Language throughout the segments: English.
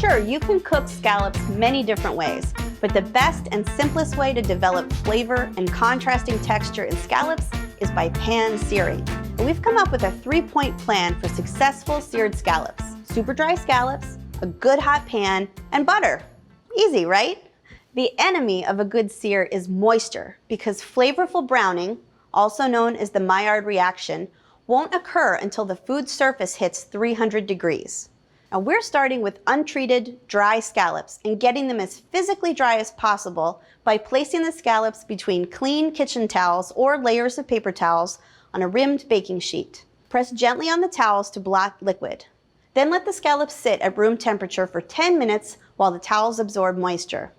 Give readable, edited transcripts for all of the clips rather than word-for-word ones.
Sure, you can cook scallops many different ways, but the best and simplest way to develop flavor and contrasting texture in scallops is by pan searing. And we've come up with a 3-point plan for successful seared scallops. Super dry scallops, a good hot pan, and butter. Easy, right? The enemy of a good sear is moisture, because flavorful browning, also known as the Maillard reaction, won't occur until the food surface hits 300 degrees. Now we're starting with untreated, dry scallops and getting them as physically dry as possible by placing the scallops between clean kitchen towels or layers of paper towels on a rimmed baking sheet. Press gently on the towels to block liquid. Then let the scallops sit at room temperature for 10 minutes while the towels absorb moisture.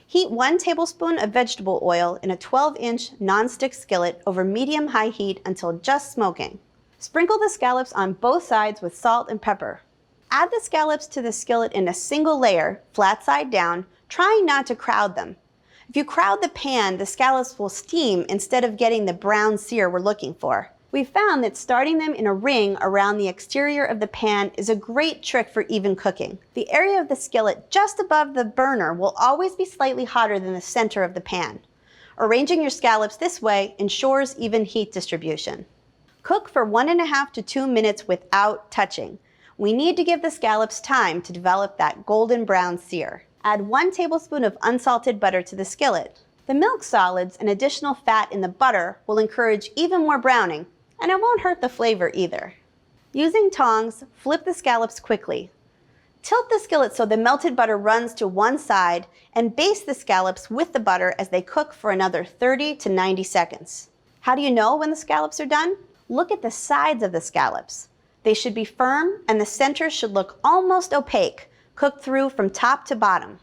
Heat 1 tablespoon of vegetable oil in a 12-inch non-stick skillet over medium-high heat until just smoking. Sprinkle the scallops on both sides with salt and pepper. Add the scallops to the skillet in a single layer, flat side down, trying not to crowd them. If you crowd the pan, the scallops will steam instead of getting the brown sear we're looking for. We found that starting them in a ring around the exterior of the pan is a great trick for even cooking. The area of the skillet just above the burner will always be slightly hotter than the center of the pan. Arranging your scallops this way ensures even heat distribution. Cook for 1.5 to 2 minutes without touching. We need to give the scallops time to develop that golden brown sear. Add 1 tablespoon of unsalted butter to the skillet. The milk solids and additional fat in the butter will encourage even more browning, and it won't hurt the flavor either. Using tongs, flip the scallops quickly. Tilt the skillet so the melted butter runs to one side and baste the scallops with the butter as they cook for another 30 to 90 seconds. How do you know when the scallops are done? Look at the sides of the scallops. They should be firm and the center should look almost opaque, cooked through from top to bottom.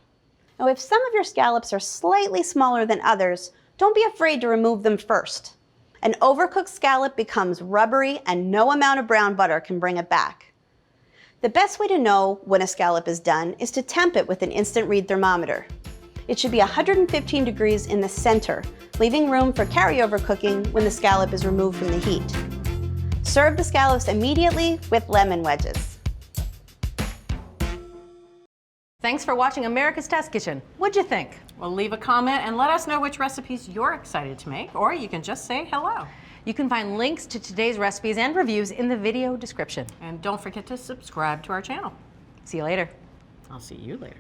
Now, if some of your scallops are slightly smaller than others, don't be afraid to remove them first. An overcooked scallop becomes rubbery and no amount of brown butter can bring it back. The best way to know when a scallop is done is to temp it with an instant read thermometer. It should be 115 degrees in the center, leaving room for carryover cooking when the scallop is removed from the heat. Serve the scallops immediately with lemon wedges. Thanks for watching America's Test Kitchen. What'd you think? Well, leave a comment and let us know which recipes you're excited to make, or you can just say hello. You can find links to today's recipes and reviews in the video description. And don't forget to subscribe to our channel. See you later. I'll see you later.